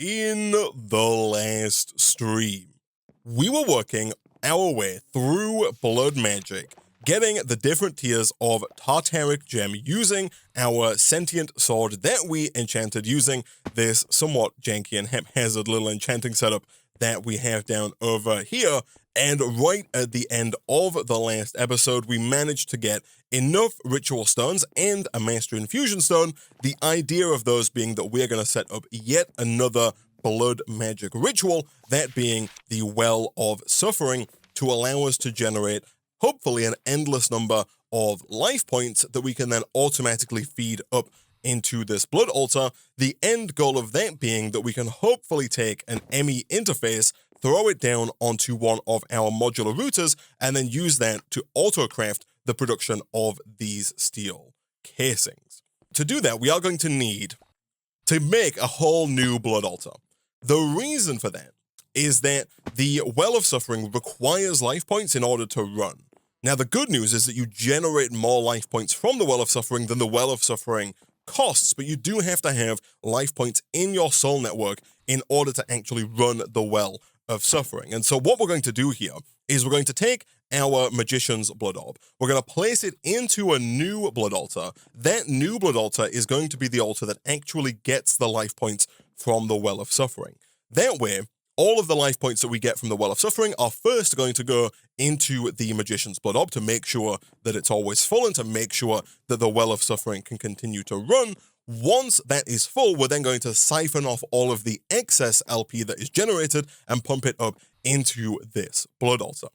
In the last stream, we were working our way through blood magic, getting the different tiers of Tartaric gem using our sentient sword that we enchanted using this somewhat janky and haphazard little enchanting setup that we have down over here. And right at the end of the last episode, we managed to get enough ritual stones and a master infusion stone. The idea of those being that we're going to set up yet another blood magic ritual, that being the Well of Suffering, to allow us to generate hopefully an endless number of life points that we can then automatically feed up into this blood altar. The end goal of that being that we can hopefully take an ME interface, throw it down onto one of our modular routers, and then use that to auto-craft the production of these steel casings. To do that, we are going to need to make a whole new blood altar. The reason for that is that the Well of Suffering requires life points in order to run. Now, the good news is that you generate more life points from the Well of Suffering than the Well of Suffering costs, but you do have to have life points in your soul network in order to actually run the Well of Suffering. And so what we're going to do here is we're going to take our Magician's Blood Orb. We're going to place it into a new blood altar. That new blood altar is going to be the altar that actually gets the life points from the Well of Suffering. That way, all of the life points that we get from the Well of Suffering are first going to go into the Magician's Blood Orb to make sure that it's always full and to make sure that the Well of Suffering can continue to run. Once that is full, we're then going to siphon off all of the excess LP that is generated and pump it up into this blood altar.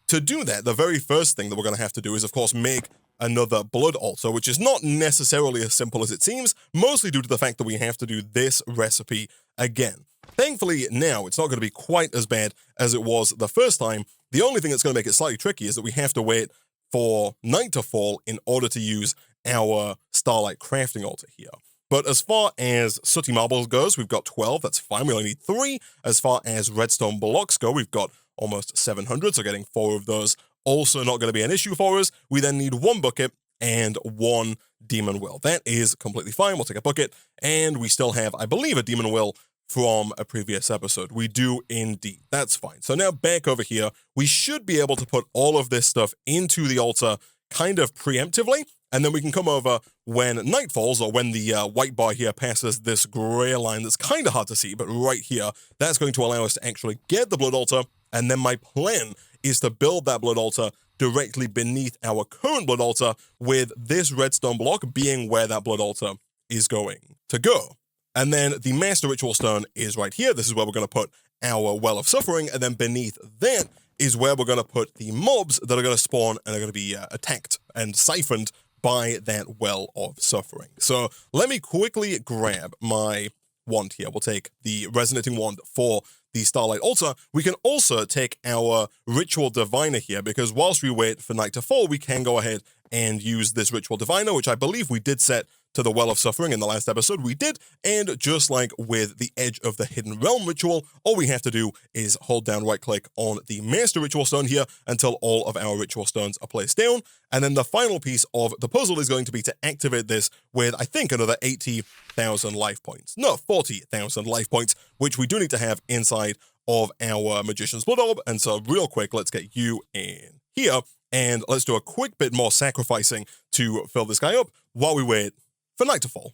To do that, the very first thing that we're going to have to do is, of course, make another blood altar, which is not necessarily as simple as it seems, mostly due to the fact that we have to do this recipe again. Thankfully, now it's not going to be quite as bad as it was the first time. The only thing that's going to make it slightly tricky is that we have to wait for night to fall in order to use our Starlight crafting altar here. But as far as sooty marbles goes, we've got 12, that's fine, we only need 3. As far as redstone blocks go, we've got almost 700, so getting 4 of those also not going to be an issue for us. We then need 1 bucket and 1 demon will. That is completely fine, we'll take a bucket, and we still have, I believe, a demon will from a previous episode. We do indeed. That's fine. So now back over here, we should be able to put all of this stuff into the altar kind of preemptively, and then we can come over when night falls, or when the white bar here passes this gray line that's kind of hard to see, but right here, that's going to allow us to actually get the blood altar, and then my plan is to build that blood altar directly beneath our current blood altar, with this redstone block being where that blood altar is going to go. And then the Master Ritual Stone is right here. This is where we're going to put our Well of Suffering, and then beneath that is where we're going to put the mobs that are going to spawn and are going to be attacked and siphoned by that Well of Suffering. So let me quickly grab my wand here. We'll take the Resonating Wand for the Starlight altar. We can also take our Ritual Diviner here, because whilst we wait for night to fall, we can go ahead and use this Ritual Diviner, which I believe we did set to the Well of Suffering in the last episode. We did, and just like with the Edge of the Hidden Realm ritual, all we have to do is hold down right-click on the Master Ritual Stone here until all of our Ritual Stones are placed down, and then the final piece of the puzzle is going to be to activate this with, I think, another 80,000 life points. No, 40,000 life points, which we do need to have inside of our Magician's Blood Orb, and so real quick, let's get you in here, and let's do a quick bit more sacrificing to fill this guy up while we wait for night to fall.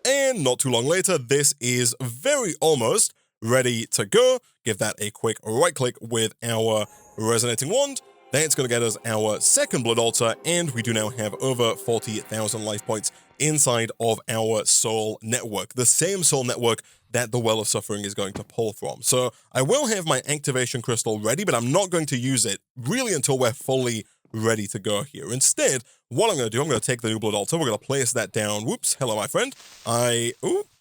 And not too long later, this is very almost ready to go. Give that a quick right click with our Resonating Wand. That's going to get us our second blood altar, and we do now have over 40,000 life points inside of our soul network, the same soul network that the Well of Suffering is going to pull from. So I will have my activation crystal ready, but I'm not going to use it really until we're fully ready to go here. Instead, what I'm going to do, I'm going to take the new blood altar, we're going to place that down. Whoops, hello, my friend.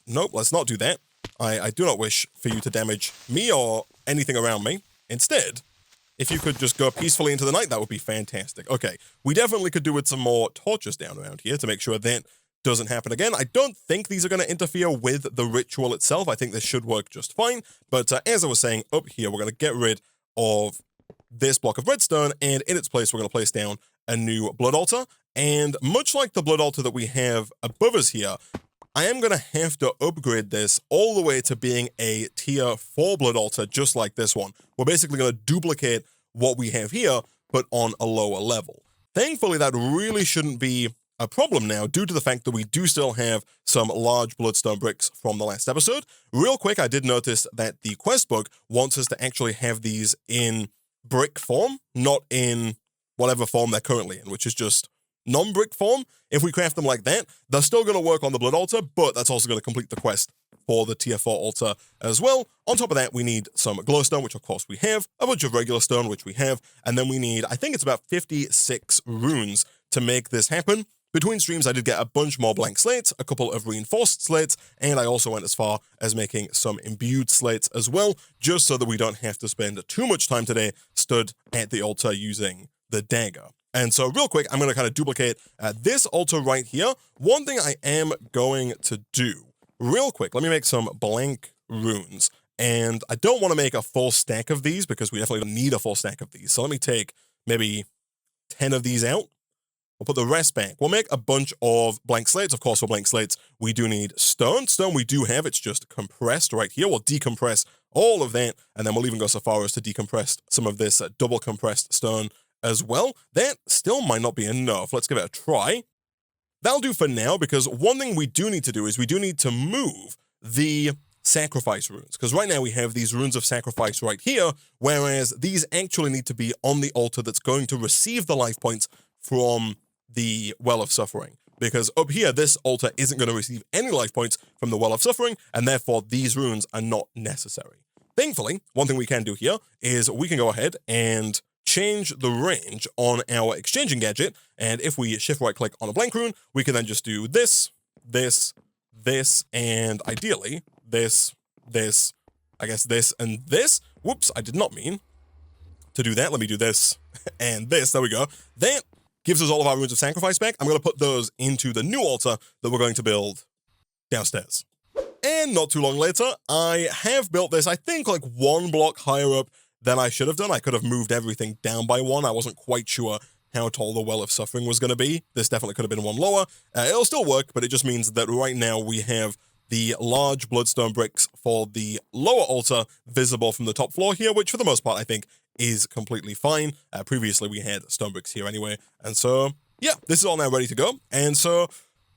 Nope, let's not do that. I do not wish for you to damage me or anything around me. Instead, if you could just go peacefully into the night, that would be fantastic. Okay, we definitely could do with some more torches down around here to make sure that doesn't happen again. I don't think these are going to interfere with the ritual itself. I think this should work just fine. But as I was saying, up here, we're going to get rid of this block of redstone, and in its place, we're going to place down a new blood altar. And much like the blood altar that we have above us here, I am going to have to upgrade this all the way to being a tier 4 blood altar, just like this one. We're basically going to duplicate what we have here, but on a lower level. Thankfully, that really shouldn't be a problem now, due to the fact that we do still have some large bloodstone bricks from the last episode. Real quick, I did notice that the quest book wants us to actually have these in brick form, not in whatever form they're currently in, which is just non-brick form. If we craft them like that, they're still going to work on the blood altar, but that's also going to complete the quest for the tier 4 altar as well. On top of that, we need some glowstone, which of course we have, a bunch of regular stone, which we have, and then we need, I think it's about 56 runes to make this happen. Between streams, I did get a bunch more blank slates, a couple of reinforced slates, and I also went as far as making some imbued slates as well, just so that we don't have to spend too much time today stood at the altar using the dagger. And so real quick, I'm going to kind of duplicate this altar right here. One thing I am going to do, real quick, let me make some blank runes. And I don't want to make a full stack of these because we definitely don't need a full stack of these. So let me take maybe 10 of these out. We'll put the rest back. We'll make a bunch of blank slates. Of course, for blank slates, we do need stone. Stone we do have, it's just compressed right here. We'll decompress all of that, and then we'll even go so far as to decompress some of this double compressed stone as well. That still might not be enough. Let's give it a try. That'll do for now, because one thing we do need to do is we do need to move the sacrifice runes, because right now we have these runes of sacrifice right here, whereas these actually need to be on the altar that's going to receive the life points from the Well of Suffering, because up here, this altar isn't going to receive any life points from the Well of Suffering, and therefore these runes are not necessary. Thankfully, one thing we can do here is we can go ahead and change the range on our exchanging gadget, and if we shift right click on a blank rune, we can then just do this, this, this, and ideally, this, I guess this, and this. Whoops, I did not mean to do that. Let me do this and this. There we go. That gives us all of our runes of sacrifice back. I'm going to put those into the new altar that we're going to build downstairs. And not too long later, I have built this, I think, like one block higher up than I should have done. I could have moved everything down by one. I wasn't quite sure how tall the Well of Suffering was going to be. This definitely could have been one lower. It'll still work, but it just means that right now we have the large bloodstone bricks for the lower altar visible from the top floor here, which for the most part, I think, is completely fine. Previously, we had stone bricks here anyway. And so, yeah, this is all now ready to go. And so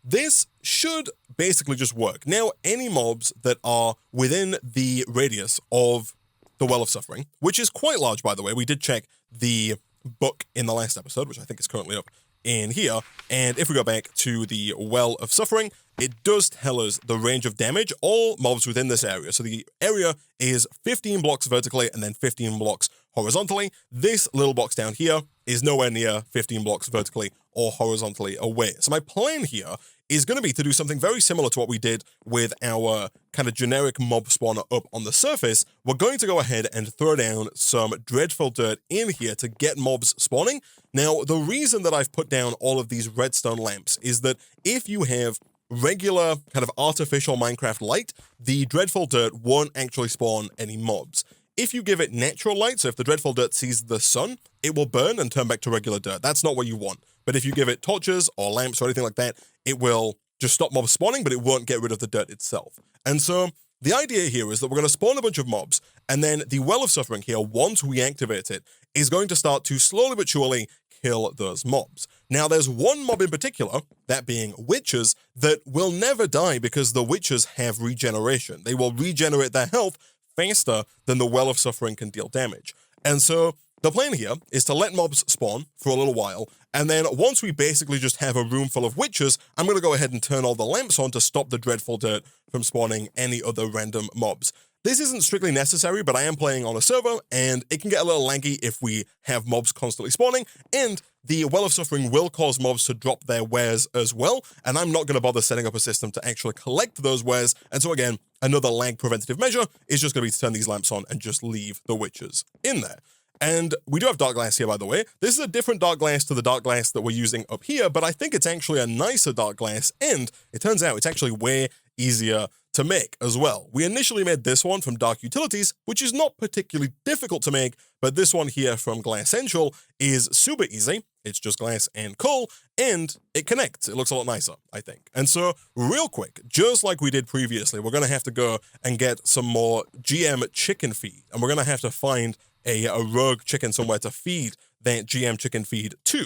this should basically just work. Now, any mobs that are within the radius of the Well of Suffering, which is quite large, by the way. We did check the book in the last episode, which I think is currently up in here. And if we go back to the Well of Suffering, it does tell us the range of damage, all mobs within this area. So the area is 15 blocks vertically and then 15 blocks horizontally. This little box down here is nowhere near 15 blocks vertically or horizontally away. So my plan here is going to be to do something very similar to what we did with our kind of generic mob spawner up on the surface. We're going to go ahead and throw down some dreadful dirt in here to get mobs spawning. Now, the reason that I've put down all of these redstone lamps is that if you have regular kind of artificial Minecraft light, the dreadful dirt won't actually spawn any mobs. If you give it natural light, so if the dreadful dirt sees the sun, it will burn and turn back to regular dirt. That's not what you want. But if you give it torches or lamps or anything like that, it will just stop mobs spawning, but it won't get rid of the dirt itself. And so the idea here is that we're going to spawn a bunch of mobs, and then the Well of Suffering here, once we activate it, is going to start to slowly but surely kill those mobs. Now, there's one mob in particular, that being witches, that will never die because the witches have regeneration. They will regenerate their health faster than the Well of Suffering can deal damage. And so the plan here is to let mobs spawn for a little while, and then once we basically just have a room full of witches, I'm going to go ahead and turn all the lamps on to stop the dreadful dirt from spawning any other random mobs. This isn't strictly necessary, but I am playing on a server, and it can get a little laggy if we have mobs constantly spawning, and the Well of Suffering will cause mobs to drop their wares as well, and I'm not going to bother setting up a system to actually collect those wares, and so again, another lag preventative measure is just going to be to turn these lamps on and just leave the witches in there. And we do have dark glass here, by the way. This is a different dark glass to the dark glass that we're using up here, but I think it's actually a nicer dark glass, and it turns out it's actually way easier to make as well. We initially made this one from Dark Utilities, which is not particularly difficult to make, but this one here from Glass Central is super easy. It's just glass and coal, and it connects. It looks a lot nicer, I think. And so, real quick, just like we did previously, we're going to have to go and get some more GM chicken feed, and we're going to have to find a rogue chicken somewhere to feed that GM chicken feed to.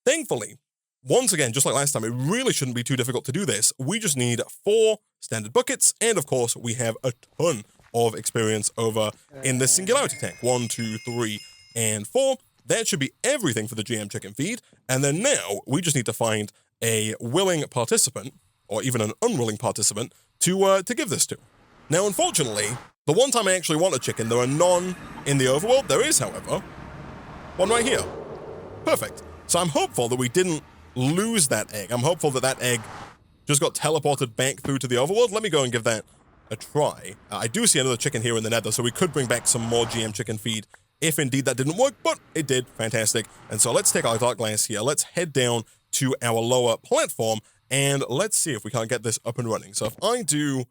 Thankfully, once again, just like last time, it really shouldn't be too difficult to do this. We just need 4 standard buckets, and of course, we have a ton of experience over in the singularity tank. 1, 2, 3, and 4. That should be everything for the GM chicken feed, and then now we just need to find a willing participant, or even an unwilling participant, to give this to. Now, unfortunately, the one time I actually want a chicken, there are none in the overworld. There is, however, one right here. Perfect. So I'm hopeful that we didn't lose that egg. I'm hopeful that that egg just got teleported back through to the overworld. Let me go and give that a try. I do see another chicken here in the nether, so we could bring back some more GM chicken feed if indeed that didn't work, but it did. Fantastic. And so let's take our dark glass here. Let's head down to our lower platform, and let's see if we can't get this up and running. So if I do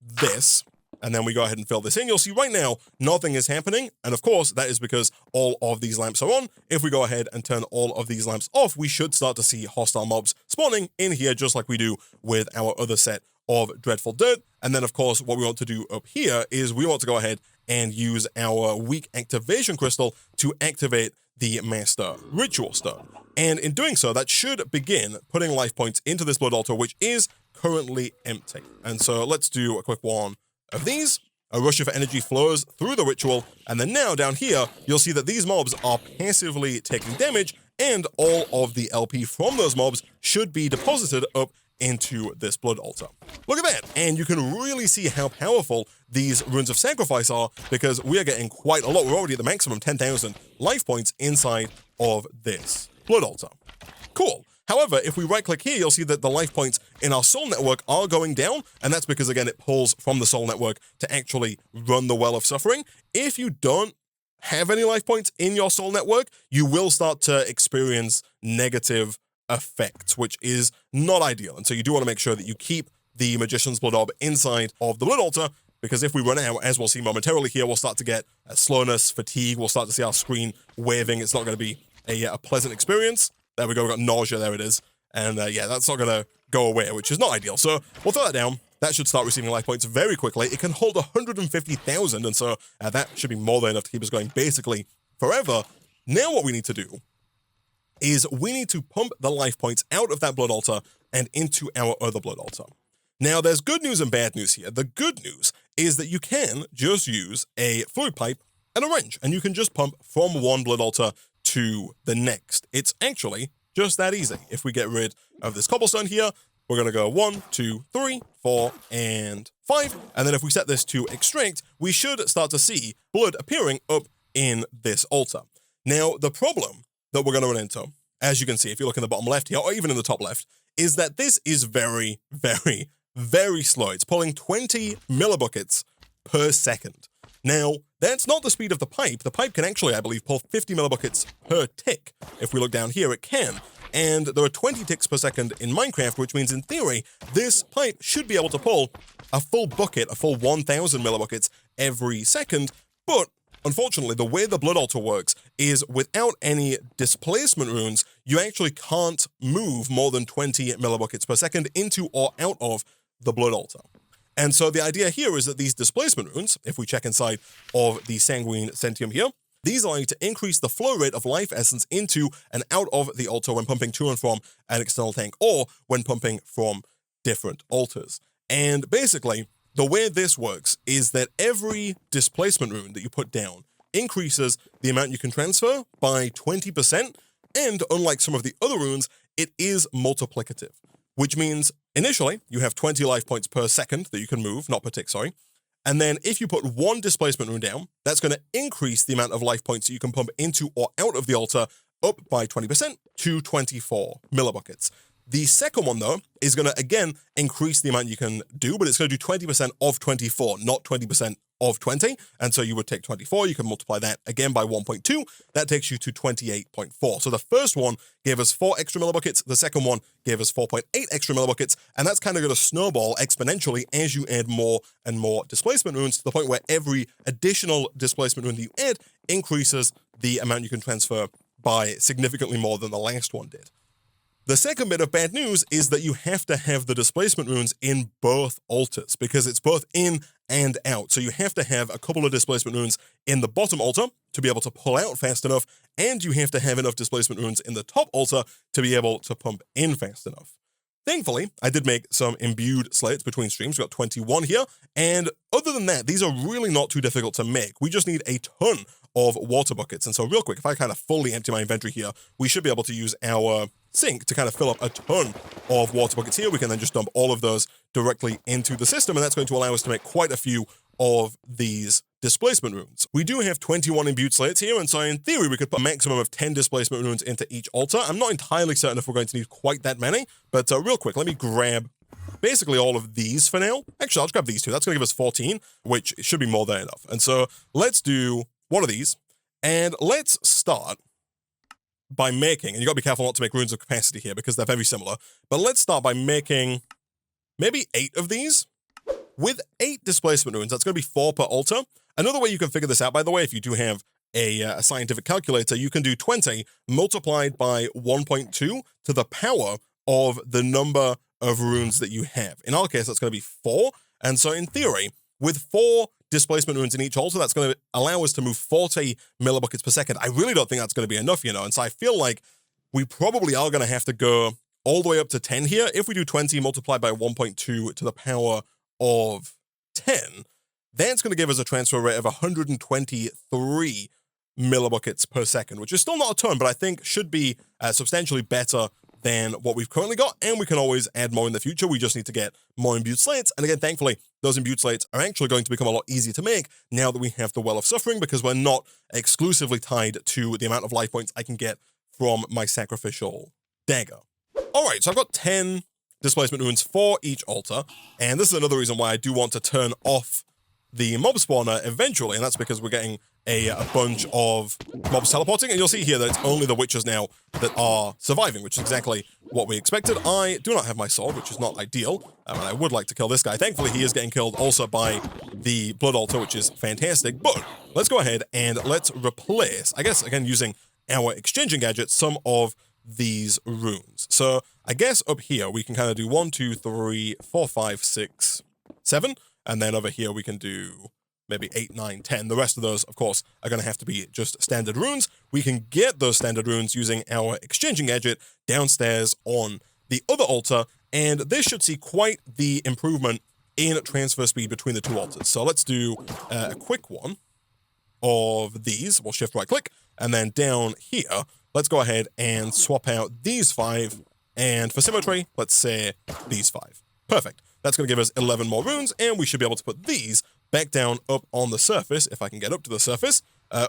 this, and then we go ahead and fill this in, you'll see right now, nothing is happening. And of course, that is because all of these lamps are on. If we go ahead and turn all of these lamps off, we should start to see hostile mobs spawning in here, just like we do with our other set of Dreadful Dirt. And then, of course, what we want to do up here is we want to go ahead and use our weak activation crystal to activate the Master Ritual Stone. And in doing so, that should begin putting life points into this blood altar, which is currently empty. And so let's do a quick one of these. A rush of energy flows through the ritual, and then now down here, you'll see that these mobs are passively taking damage, and all of the LP from those mobs should be deposited up into this blood altar. Look at that, and you can really see how powerful these runes of sacrifice are, because we are getting quite a lot. We're already at the maximum 10,000 life points inside of this blood altar. Cool. However, if we right-click here, you'll see that the life points in our soul network are going down, and that's because, again, it pulls from the soul network to actually run the Well of Suffering. If you don't have any life points in your soul network, you will start to experience negative effects, which is not ideal. And so you do want to make sure that you keep the Magician's Blood Orb inside of the blood altar, because if we run out, as we'll see momentarily here, we'll start to get slowness, fatigue, we'll start to see our screen waving. It's not going to be a pleasant experience. There we go, we got nausea, there it is. And yeah, that's not going to go away, which is not ideal. So we'll throw that down. That should start receiving life points very quickly. It can hold 150,000, and so that should be more than enough to keep us going basically forever. Now what we need to do is we need to pump the life points out of that blood altar and into our other blood altar. Now, there's good news and bad news here. The good news is that you can just use a fluid pipe and a wrench, and you can just pump from one blood altar to the next. It's actually just that easy. If we get rid of this cobblestone here, we're going to go 1, 2, 3, 4, and 5. And then if we set this to extract, we should start to see blood appearing up in this altar. Now, the problem that we're going to run into, as you can see, if you look in the bottom left here, or even in the top left, is that this is very, very, very slow. It's pulling 20 millibuckets per second. Now, that's not the speed of the pipe. The pipe can actually, I believe, pull 50 millibuckets per tick. If we look down here, it can. And there are 20 ticks per second in Minecraft, which means in theory, this pipe should be able to pull a full bucket, a full 1,000 millibuckets every second. But unfortunately, the way the blood altar works is without any displacement runes, you actually can't move more than 20 millibuckets per second into or out of the blood altar. And so the idea here is that these displacement runes, if we check inside of the Sanguine Centium here, these allow you to increase the flow rate of life essence into and out of the altar when pumping to and from an external tank, or when pumping from different altars. And basically, the way this works is that every displacement rune that you put down increases the amount you can transfer by 20%, and unlike some of the other runes, it is multiplicative, which means initially you have 20 life points per second that you can move, not per tick, sorry. And then if you put one displacement rune down, that's going to increase the amount of life points that you can pump into or out of the altar up by 20% to 24 millibuckets. The second one, though, is going to, again, increase the amount you can do, but it's going to do 20% of 24, not 20% of 20. And so you would take 24, you can multiply that again by 1.2. That takes you to 28.4. So the first one gave us 4 extra millibuckets. The second one gave us 4.8 extra millibuckets. And that's kind of going to snowball exponentially as you add more and more displacement runes to the point where every additional displacement rune that you add increases the amount you can transfer by significantly more than the last one did. The second bit of bad news is that you have to have the displacement runes in both altars because it's both in and out. So you have to have a couple of displacement runes in the bottom altar to be able to pull out fast enough, and you have to have enough displacement runes in the top altar to be able to pump in fast enough. Thankfully, I did make some imbued slates between streams. We've got 21 here, and other than that, these are really not too difficult to make. We just need a ton of water buckets. And so real quick, if I kind of fully empty my inventory here, we should be able to use our sink to kind of fill up a ton of water buckets here. We can then just dump all of those directly into the system, and that's going to allow us to make quite a few of these displacement runes. We do have 21 imbued slates here, and so in theory, we could put a maximum of 10 displacement runes into each altar. I'm not entirely certain if we're going to need quite that many, but real quick, let me grab basically all of these for now. Actually, I'll just grab these two. That's going to give us 14, which should be more than enough. And so let's do one of these, and let's start by making, and you got to be careful not to make runes of capacity here because they're very similar, but let's start by making maybe 8 of these. With 8 displacement runes, that's going to be 4 per altar. Another way you can figure this out, by the way, if you do have a scientific calculator, you can do 20 multiplied by 1.2 to the power of the number of runes that you have. In our case, that's going to be 4. And so in theory, with 4 displacement runes in each altar, that's going to allow us to move 40 millibuckets per second. I really don't think that's going to be enough, you know, and so I feel like we probably are going to have to go all the way up to 10 here. If we do 20 multiplied by 1.2 to the power of 10, that's going to give us a transfer rate of 123 millibuckets per second, which is still not a ton, but I think should be substantially better than what we've currently got, and we can always add more in the future. We just need to get more imbued slates, and again, thankfully, those imbued slates are actually going to become a lot easier to make now that we have the Well of Suffering, because we're not exclusively tied to the amount of life points I can get from my sacrificial dagger. All right, so I've got 10 displacement runes for each altar, and this is another reason why I do want to turn off the mob spawner eventually, and that's because we're getting a bunch of mobs teleporting, and you'll see here that it's only the witches now that are surviving, which is exactly what we expected. I do not have my sword, which is not ideal, and I would like to kill this guy. Thankfully, he is getting killed also by the blood altar, which is fantastic, but let's go ahead and let's replace, I guess, again, using our exchanging gadget, some of these runes. So I guess up here, we can kind of do 1, 2, 3, 4, 5, 6, 7, and then over here we can do maybe 8, 9, 10. The rest of those, of course, are going to have to be just standard runes. We can get those standard runes using our exchanging gadget downstairs on the other altar, and this should see quite the improvement in transfer speed between the two altars. So let's do a quick one of these. We'll shift right click, and then down here, let's go ahead and swap out these 5, and for symmetry, let's say these 5. Perfect. That's going to give us 11 more runes, and we should be able to put these back down up on the surface, if I can get up to the surface.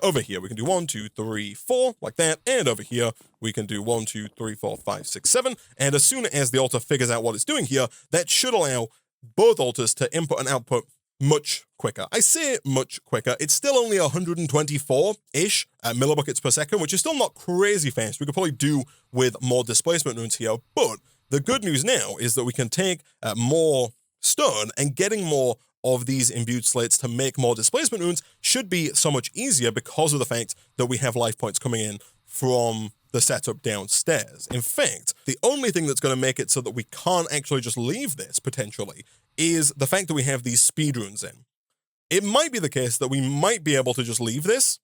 Over here, we can do 1, 2, 3, 4, like that, and over here, we can do 1, 2, 3, 4, 5, 6, 7, and as soon as the altar figures out what it's doing here, that should allow both altars to input and output much quicker. I say much quicker. It's still only 124-ish millibuckets per second, which is still not crazy fast. We could probably do with more displacement runes here, but the good news now is that we can take more stone, and getting more of these imbued slates to make more displacement runes should be so much easier because of the fact that we have life points coming in from the setup downstairs. In fact, the only thing that's going to make it so that we can't actually just leave this, potentially, is the fact that we have these speed runes in. It might be the case that we might be able to just leave this.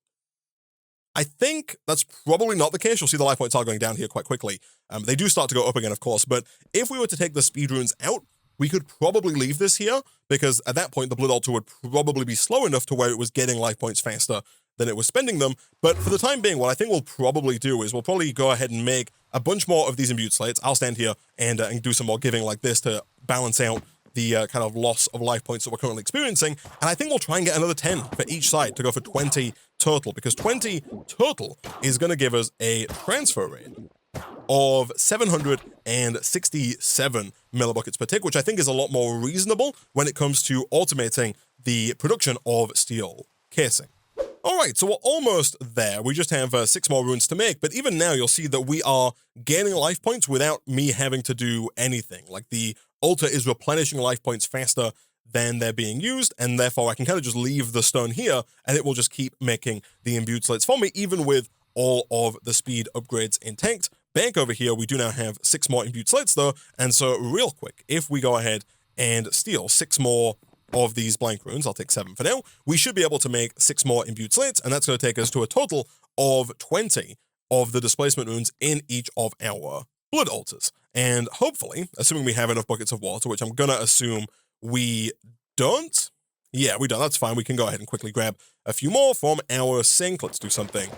I think that's probably not the case. You'll see the life points are going down here quite quickly. They do start to go up again, of course, but if we were to take the speed runes out, we could probably leave this here, because at that point, the blood altar would probably be slow enough to where it was getting life points faster than it was spending them. But for the time being, what I think we'll probably do is we'll probably go ahead and make a bunch more of these imbued slates. I'll stand here and do some more giving like this to balance out the kind of loss of life points that we're currently experiencing. And I think we'll try and get another 10 for each side to go for 20 total, because 20 total is going to give us a transfer rate of 767 millibuckets per tick, which I think is a lot more reasonable when it comes to automating the production of steel casing. All right, so we're almost there. We just have 6 more runes to make, but even now you'll see that we are gaining life points without me having to do anything. Like the altar is replenishing life points faster than they're being used, and therefore I can kind of just leave the stone here and it will just keep making the imbued slates for me, even with all of the speed upgrades intact. Back over here, we do now have 6 more imbued slates though, and so real quick, if we go ahead and steal 6 more of these blank runes, I'll take 7 for now, we should be able to make 6 more imbued slates, and that's going to take us to a total of 20 of the displacement runes in each of our blood altars. And hopefully, assuming we have enough buckets of water, which I'm going to assume we don't. Yeah, we don't. That's fine. We can go ahead and quickly grab a few more from our sink. Let's do something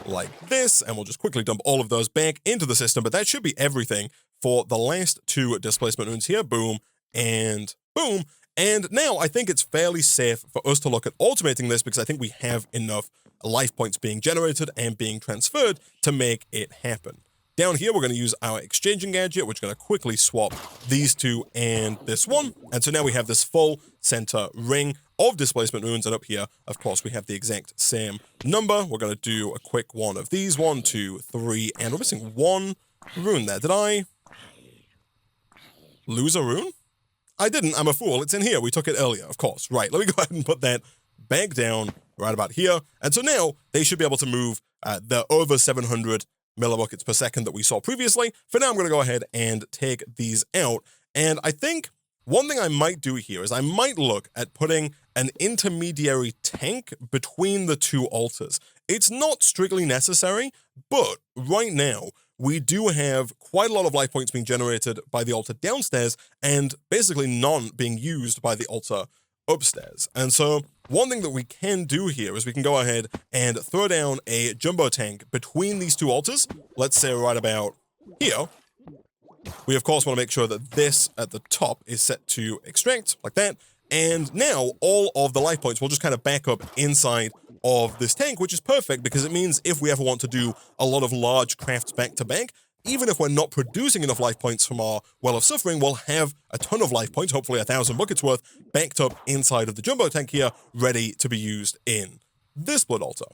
like this, and we'll just quickly dump all of those back into the system. But that should be everything for the last 2 displacement runes here. Boom and boom. And now I think it's fairly safe for us to look at automating this because I think we have enough life points being generated and being transferred to make it happen. Down here, we're going to use our exchanging gadget, which is going to quickly swap these 2 and this one. And so now we have this full center ring of displacement runes. And up here, of course, we have the exact same number. We're going to do a quick one of these. 1, 2, 3, and we're missing 1 rune there. Did I lose a rune? I didn't. I'm a fool. It's in here. We took it earlier, of course. Right. Let me go ahead and put that back down right about here. And so now they should be able to move the over 700 millibuckets per second that we saw previously. For now, I'm going to go ahead and take these out. And I think one thing I might do here is I might look at putting an intermediary tank between the 2 altars. It's not strictly necessary, but right now, we do have quite a lot of life points being generated by the altar downstairs and basically none being used by the altar upstairs. And so one thing that we can do here is we can go ahead and throw down a jumbo tank between these 2 altars. Let's say right about here. We, of course, want to make sure that this at the top is set to extract like that. And now all of the life points will just kind of back up inside of this tank, which is perfect because it means if we ever want to do a lot of large crafts back to back, even if we're not producing enough life points from our Well of Suffering, we'll have a ton of life points, hopefully 1,000 buckets worth, backed up inside of the jumbo tank here, ready to be used in this blood altar.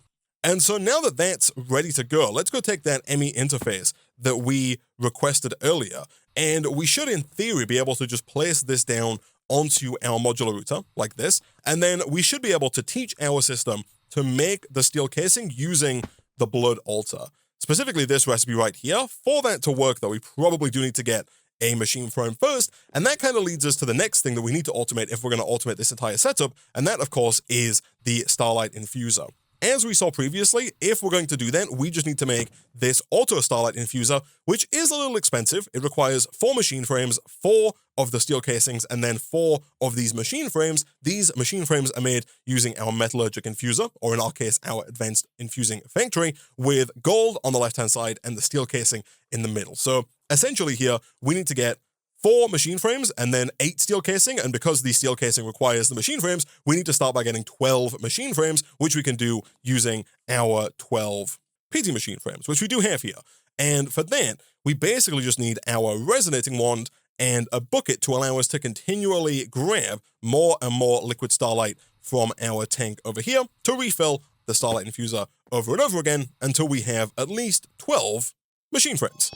And so now that that's ready to go, let's go take that ME interface that we requested earlier, and we should, in theory, be able to just place this down onto our modular router like this, and then we should be able to teach our system to make the steel casing using the blood altar. Specifically this recipe right here. For that to work, though, we probably do need to get a machine frame first, and that kind of leads us to the next thing that we need to automate if we're going to automate this entire setup, and that, of course, is the Starlight infuser. As we saw previously, if we're going to do that, we just need to make this auto Starlight infuser, which is a little expensive. It requires 4 machine frames, 4 of the steel casings, and then 4 of these machine frames. These machine frames are made using our metallurgic infuser, or in our case, our advanced infusing factory, with gold on the left-hand side and the steel casing in the middle. So essentially here, we need to get 4 machine frames and then 8 steel casing, and because the steel casing requires the machine frames, we need to start by getting 12 machine frames, which we can do using our 12 PT machine frames, which we do have here. And for that, we basically just need our resonating wand and a bucket to allow us to continually grab more and more liquid Starlight from our tank over here to refill the Starlight infuser over and over again until we have at least 12 machine frames.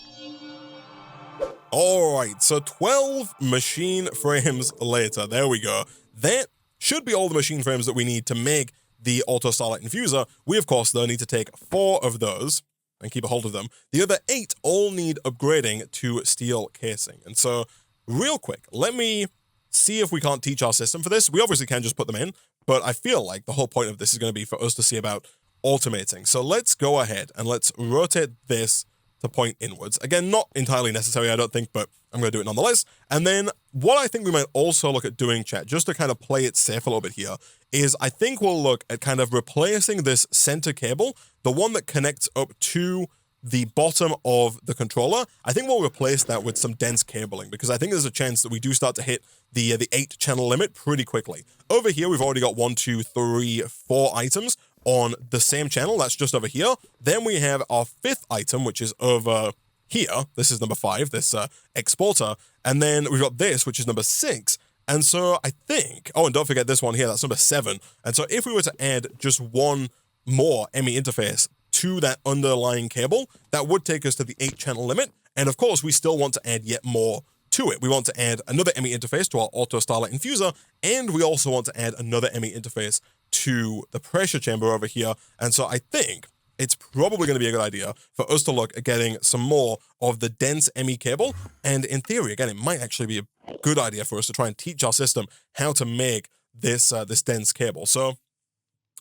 All right, so 12 machine frames later, there we go. That should be all the machine frames that we need to make the Auto Starlight Infuser. We, of course, though, need to take 4 of those and keep a hold of them. The other 8 all need upgrading to steel casing. And so, real quick, let me see if we can't teach our system for this. We obviously can just put them in, but I feel like the whole point of this is going to be for us to see about automating. So let's go ahead and let's rotate this to point inwards. Again, not entirely necessary, I don't think, but I'm going to do it nonetheless. And then what I think we might also look at doing, chat, just to kind of play it safe a little bit here, is I think we'll look at kind of replacing this center cable, the one that connects up to the bottom of the controller. I think we'll replace that with some dense cabling, because I think there's a chance that we do start to hit the 8 channel limit pretty quickly. Over here, we've already got 1, 2, 3, 4 items on the same channel. That's just over here. Then we have our 5th item, which is over here. This is number 5, this exporter. And then we've got this, which is number 6. And so I think, oh, and don't forget this one here, that's number 7. And so if we were to add just one more ME interface to that underlying cable, that would take us to the 8-channel limit. And of course, we still want to add yet more to it. We want to add another ME interface to our auto Starlight infuser, and we also want to add another ME interface to the pressure chamber over here. And so I think it's probably going to be a good idea for us to look at getting some more of the dense ME cable. And in theory, again, it might actually be a good idea for us to try and teach our system how to make this this dense cable. So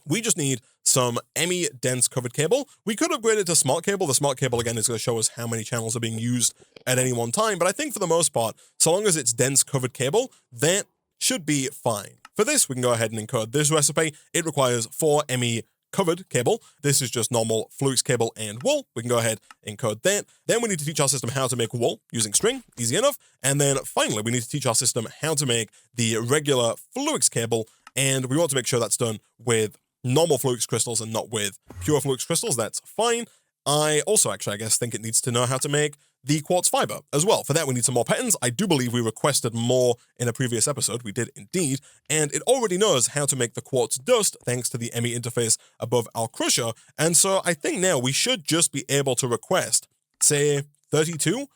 we just need some ME dense covered cable. We could upgrade it to smart cable. The smart cable, again, is going to show us how many channels are being used at any one time. But I think for the most part, so long as it's dense covered cable, that should be fine. For this, we can go ahead and encode this recipe. It requires 4 ME covered cable. This is just normal Fluix cable and wool. We can go ahead and encode that. Then we need to teach our system how to make wool using string, easy enough. And then finally, we need to teach our system how to make the regular Fluix cable. And we want to make sure that's done with normal Fluix crystals and not with pure Fluix crystals. That's fine. I also actually, I guess, think it needs to know how to make the quartz fiber as well. For that, we need some more patterns. I do believe we requested more in a previous episode. We did indeed. And it already knows how to make the quartz dust thanks to the ME interface above our crusher. And so I think now we should just be able to request, say, 32,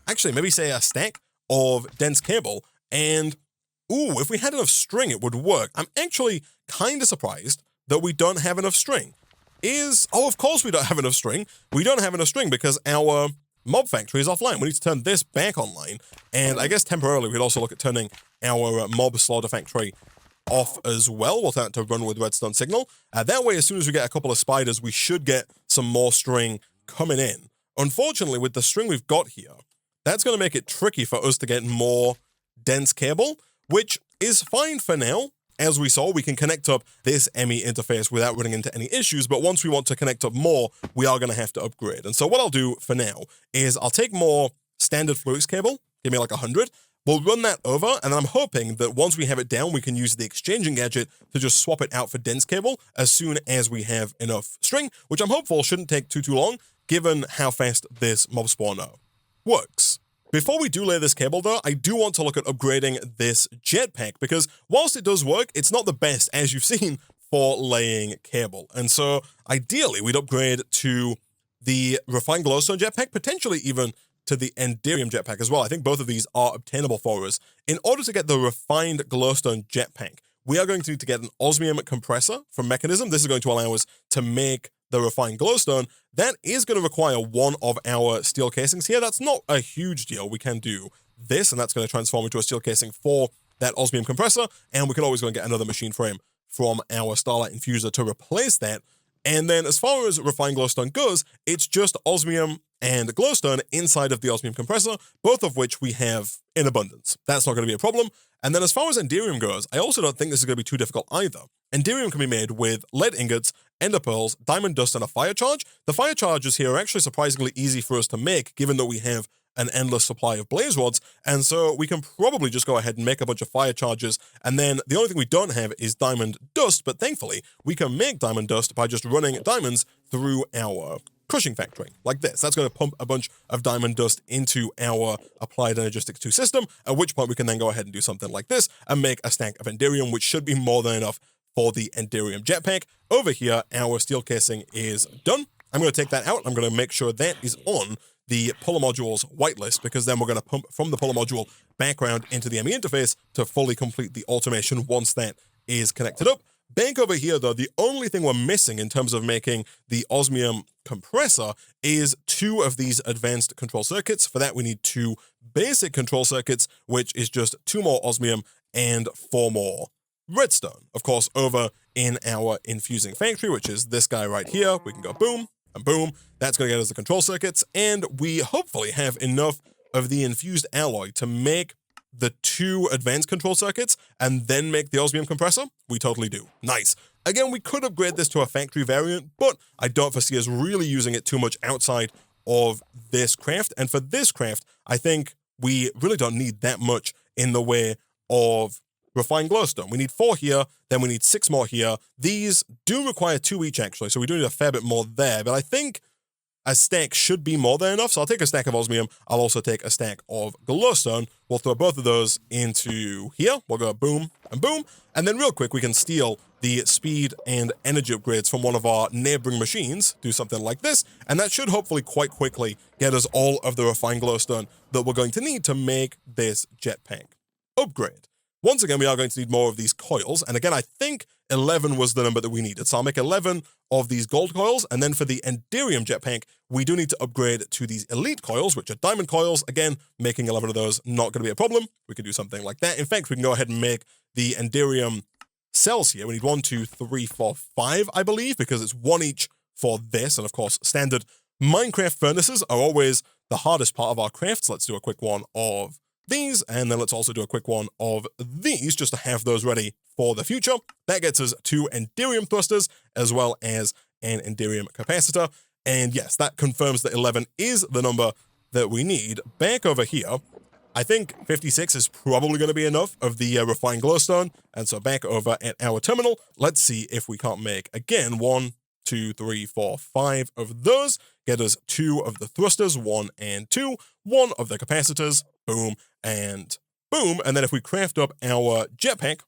actually maybe say a stack of dense cable. And, ooh, if we had enough string, it would work. I'm actually kind of surprised that we don't have enough string. Of course we don't have enough string. We don't have enough string because our mob factory is offline. We need to turn this back online. And I guess temporarily we'd also look at turning our mob slaughter factory off as well. We'll turn it to run with redstone signal. That way, as soon as we get a couple of spiders, we should get some more string coming in. Unfortunately, with the string we've got here, that's going to make it tricky for us to get more dense cable, which is fine for now. As we saw, we can connect up this ME interface without running into any issues, but once we want to connect up more, we are going to have to upgrade. And so what I'll do for now is I'll take more standard Fluix cable, give me like 100, we'll run that over, and I'm hoping that once we have it down, we can use the exchanging gadget to just swap it out for dense cable as soon as we have enough string, which I'm hopeful shouldn't take too long, given how fast this mob spawner works. Before we do lay this cable though, I do want to look at upgrading this jetpack because whilst it does work, it's not the best, as you've seen, for laying cable. And so ideally, we'd upgrade to the refined glowstone jetpack, potentially even to the Enderium jetpack as well. I think both of these are obtainable for us. In order to get the refined glowstone jetpack, we are going to need to get an osmium compressor from Mechanism. This is going to allow us to make the refined glowstone. That is going to require one of our steel casings here. That's not a huge deal. We can do this, and that's going to transform into a steel casing for that osmium compressor, and we can always go and get another machine frame from our Starlight infuser to replace that. And then as far as refined glowstone goes, it's just osmium and glowstone inside of the osmium compressor, both of which we have in abundance. That's not going to be a problem. And then as far as Enderium goes, I also don't think this is going to be too difficult either. Enderium can be made with lead ingots, ender pearls, diamond dust, and a fire charge. The fire charges here are actually surprisingly easy for us to make, given that we have an endless supply of blaze rods, and so we can probably just go ahead and make a bunch of fire charges, and then the only thing we don't have is diamond dust, but thankfully, we can make diamond dust by just running diamonds through our crushing factory, like this. That's going to pump a bunch of diamond dust into our Applied Energistics 2 system, at which point we can then go ahead and do something like this, and make a stack of Enderium, which should be more than enough for the Enderium jetpack. Over here, our steel casing is done. I'm going to take that out. I'm going to make sure that is on the puller module's whitelist, because then we're going to pump from the puller module background into the ME interface to fully complete the automation once that is connected up. Back over here, though, the only thing we're missing in terms of making the osmium compressor is 2 of these advanced control circuits. For that, we need 2 basic control circuits, which is just 2 more osmium and 4 more redstone. Of course, over in our infusing factory, which is this guy right here, we can go boom and boom. That's going to get us the control circuits, and we hopefully have enough of the infused alloy to make the 2 advanced control circuits and then make the osmium compressor. We totally do. Nice. Again, we could upgrade this to a factory variant, but I don't foresee us really using it too much outside of this craft. And for this craft, I think we really don't need that much in the way of refined glowstone. We need 4 here, then we need 6 more here. These do require 2 each, actually, so we do need a fair bit more there, but I think a stack should be more than enough. So I'll take a stack of osmium. I'll also take a stack of glowstone. We'll throw both of those into here. We'll go boom and boom. And then real quick, we can steal the speed and energy upgrades from one of our neighboring machines, do something like this, and that should hopefully quite quickly get us all of the refined glowstone that we're going to need to make this jetpack upgrade. Once again, we are going to need more of these coils, and again, I think 11 was the number that we needed, so I'll make 11 of these gold coils, and then for the Enderium jetpack, we do need to upgrade to these elite coils, which are diamond coils. Again, making 11 of those, not going to be a problem. We can do something like that. In fact, we can go ahead and make the Enderium cells here. We need 1, 2, 3, 4, 5, I believe, because it's one each for this. And of course, standard Minecraft furnaces are always the hardest part of our crafts. Let's do a quick one of these, and then let's also do a quick one of these, just to have those ready for the future. That gets us 2 Enderium thrusters, as well as an Enderium capacitor. And yes, that confirms that 11 is the number that we need. Back over here, I think 56 is probably going to be enough of the refined glowstone. And so back over at our terminal, let's see if we can't make, again, 1, 2, 3, 4, 5 of those. Get us 2 of the thrusters, 1 and 2, 1 of the capacitors, boom and boom. And then if we craft up our jetpack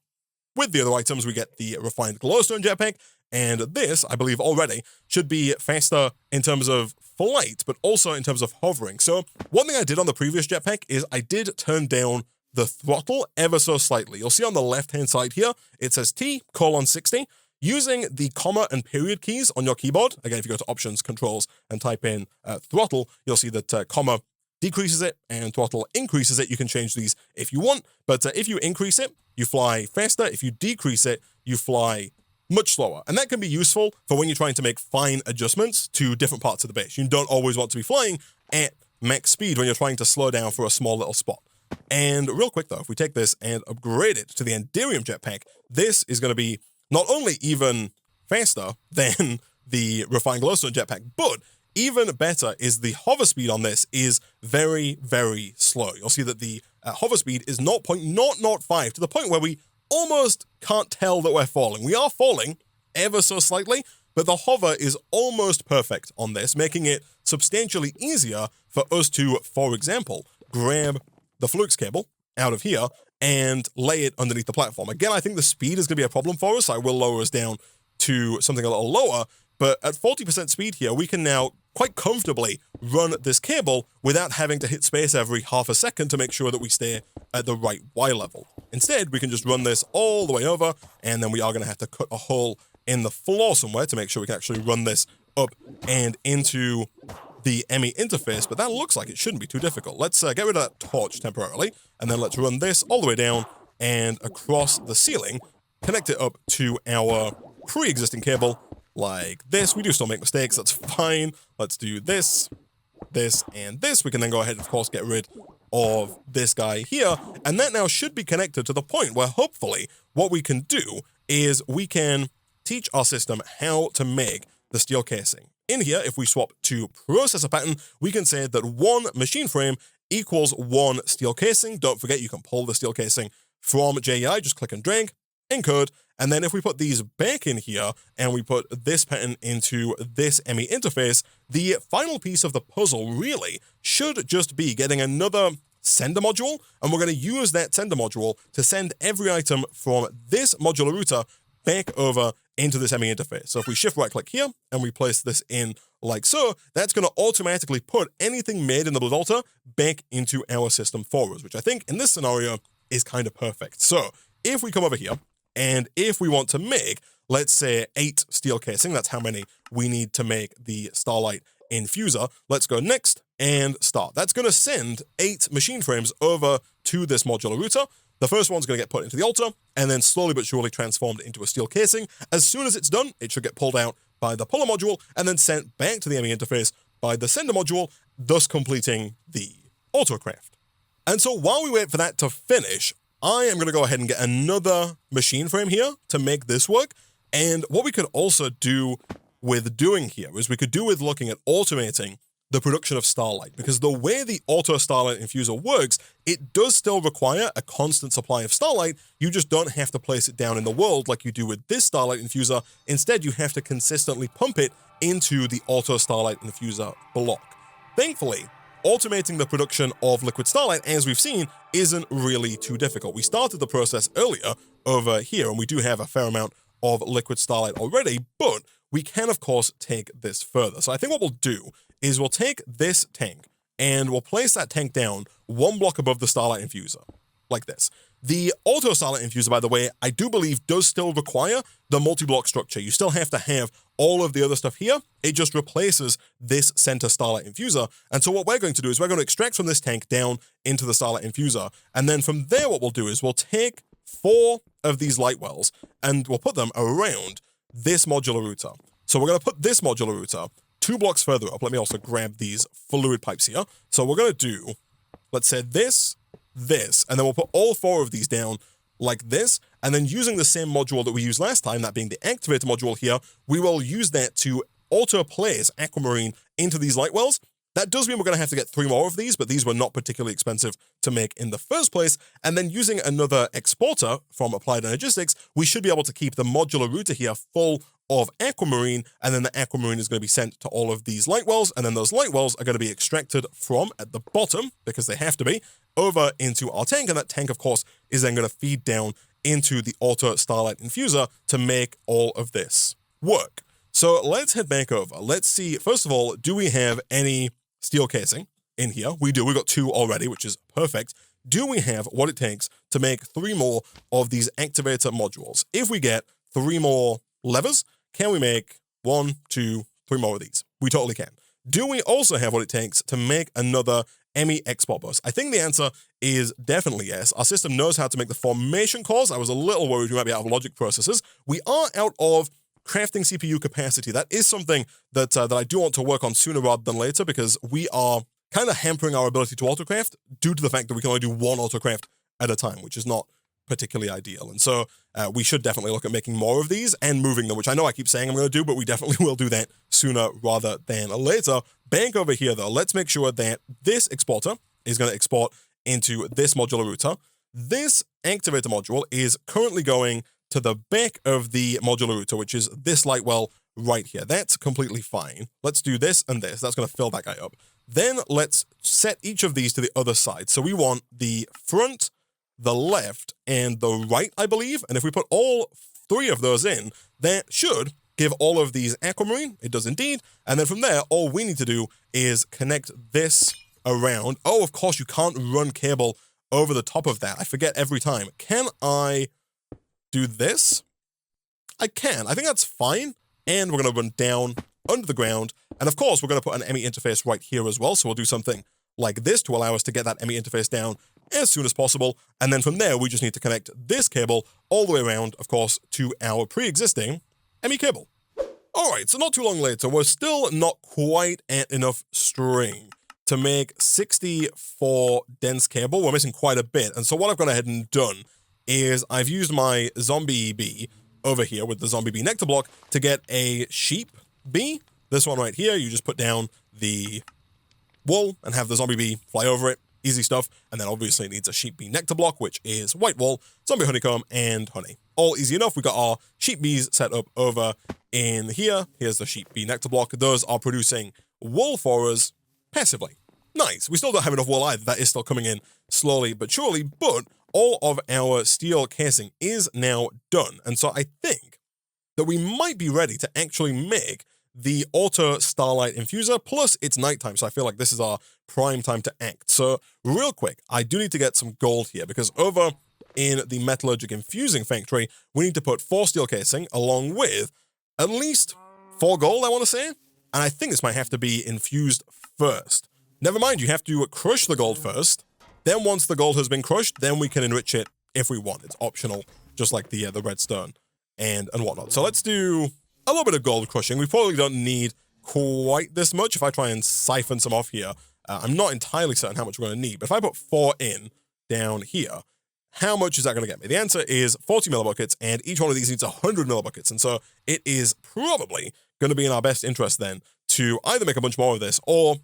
with the other items, we get the refined glowstone jetpack. And this, I believe already, should be faster in terms of flight, but also in terms of hovering. So one thing I did on the previous jetpack is I did turn down the throttle ever so slightly. You'll see on the left-hand side here, it says T:60. Using the comma and period keys on your keyboard, again, if you go to Options, Controls, and type in throttle, you'll see that comma decreases it and throttle increases it. You can change these if you want, but if you increase it, you fly faster. If you decrease it, you fly much slower. And that can be useful for when you're trying to make fine adjustments to different parts of the base. You don't always want to be flying at max speed when you're trying to slow down for a small little spot. And real quick though, if we take this and upgrade it to the Enderium jetpack, this is going to be not only even faster than the refined glowstone jetpack, but even better is the hover speed on this is very, very slow. You'll see that the hover speed is 0.005 to the point where we almost can't tell that we're falling. We are falling ever so slightly, but the hover is almost perfect on this, making it substantially easier for us to, for example, grab the flux cable out of here and lay it underneath the platform. Again, I think the speed is going to be a problem for us. I will lower us down to something a little lower, but at 40% speed here, we can now quite comfortably run this cable without having to hit space every half a second to make sure that we stay at the right Y level. Instead, we can just run this all the way over, and then we are going to have to cut a hole in the floor somewhere to make sure we can actually run this up and into the ME interface, but that looks like it shouldn't be too difficult. Let's get rid of that torch temporarily, and then let's run this all the way down and across the ceiling, connect it up to our pre-existing cable like this. We do still make mistakes, that's fine. Let's do this, this, and this. We can then go ahead and, of course, get rid of this guy here, and that now should be connected to the point where hopefully what we can do is we can teach our system how to make the steel casing. In here, if we swap to processor pattern, we can say that 1 machine frame equals 1 steel casing. Don't forget, you can pull the steel casing from JEI, just click and drag, encode, and then if we put these back in here and we put this pattern into this ME interface, the final piece of the puzzle really should just be getting another sender module, and we're going to use that sender module to send every item from this modular router back over into this ME interface. So if we shift right click here and we place this in like so, that's going to automatically put anything made in the Blood Altar back into our system for us, which I think in this scenario is kind of perfect. So if we come over here and if we want to make, let's say 8 steel casing, that's how many we need to make the Starlight infuser. Let's go next and start. That's going to send 8 machine frames over to this modular router. The first one's going to get put into the altar, and then slowly but surely transformed into a steel casing. As soon as it's done, it should get pulled out by the puller module, and then sent back to the ME interface by the sender module, thus completing the autocraft. And so while we wait for that to finish, I am going to go ahead and get another machine frame here to make this work. And what we could also do with doing here is we could do with looking at automating the production of Starlight, because the way the auto Starlight infuser works, it does still require a constant supply of Starlight. You just don't have to place it down in the world like you do with this Starlight infuser. Instead, you have to consistently pump it into the auto Starlight infuser block. Thankfully, automating the production of liquid Starlight, as we've seen, isn't really too difficult. We started the process earlier over here, and we do have a fair amount of liquid Starlight already, but we can, of course, take this further. So I think what we'll do is we'll take this tank and we'll place that tank down one block above the Starlight infuser, like this. The auto Starlight infuser, by the way, I do believe does still require the multi-block structure. You still have to have all of the other stuff here. It just replaces this center Starlight infuser. And so what we're going to do is we're going to extract from this tank down into the Starlight infuser. And then from there, what we'll do is we'll take 4 of these light wells and we'll put them around this modular router. So we're going to put this modular router 2 blocks further up. Let me also grab these fluid pipes here. So we're going to do, let's say this, and then we'll put all 4 of these down like this. And then using the same module that we used last time, that being the activator module here, we will use that to auto place aquamarine into these light wells. That does mean we're going to have to get 3 more of these, but these were not particularly expensive to make in the first place. And then using another exporter from Applied Energistics, we should be able to keep the modular router here full of aquamarine, and then the aquamarine is going to be sent to all of these light wells, and then those light wells are going to be extracted from at the bottom, because they have to be, over into our tank, and that tank, of course, is then going to feed down into the auto Starlight infuser to make all of this work. So let's head back over. Let's see, first of all, do we have any steel casing in here? We do. We've got 2 already, which is perfect. Do we have what it takes to make 3 more of these activator modules? If we get 3 more levers, can we make 1, 2, 3 more of these? We totally can. Do we also have what it takes to make another ME export bus? I think the answer is definitely yes. Our system knows how to make the formation cores. I was a little worried we might be out of logic processors. We are out of crafting CPU capacity. That is something that I do want to work on sooner rather than later, because we are kind of hampering our ability to autocraft due to the fact that we can only do 1 autocraft at a time, which is not particularly ideal. And so we should definitely look at making more of these and moving them, which I know I keep saying I'm going to do, but we definitely will do that sooner rather than later. Back over here, though, let's make sure that this exporter is going to export into this modular router. This activator module is currently going to the back of the modular router, which is this light well right here. That's completely fine. Let's do this and this. That's going to fill that guy up. Then let's set each of these to the other side. So we want the front, the left, and the right, I believe. And if we put all 3 of those in, that should give all of these aquamarine. It does indeed. And then from there, all we need to do is connect this around. Oh, of course, you can't run cable over the top of that. I forget every time. Can I do this? I can. I think that's fine. And we're going to run down under the ground. And of course, we're going to put an ME interface right here as well. So we'll do something like this to allow us to get that ME interface down as soon as possible. And then from there, we just need to connect this cable all the way around, of course, to our pre-existing ME cable. All right, so not too long later, we're still not quite at enough string to make 64 dense cable. We're missing quite a bit. And so what I've gone ahead and done is I've used my zombie bee over here with the zombie bee nectar block to get a sheep bee. This one right here, you just put down the wool and have the zombie bee fly over it. Easy stuff. And then obviously it needs a sheep bee nectar block, which is white wool, zombie honeycomb, and honey. All easy enough. We got our sheep bees set up over in here. Here's the sheep bee nectar block. Those are producing wool for us passively. Nice. We still don't have enough wool either. That is still coming in slowly but surely, but all of our steel casing is now done. And so I think that we might be ready to actually make the auto Starlight infuser, plus it's nighttime, so I feel like this is our prime time to act. So real quick, I do need to get some gold here, because over in the metallurgic infusing factory, we need to put 4 steel casing along with at least 4 gold, I want to say. And I think this might have to be infused first. Never mind, you have to crush the gold first. Then once the gold has been crushed, then we can enrich it if we want. It's optional, just like the redstone and whatnot. So let's do a little bit of gold crushing. We probably don't need quite this much. If I try and siphon some off here, I'm not entirely certain how much we're going to need. But if I put 4 in down here, how much is that going to get me? The answer is 40 millibuckets, and each one of these needs 100 millibuckets. And so it is probably going to be in our best interest then to either make a bunch more of this or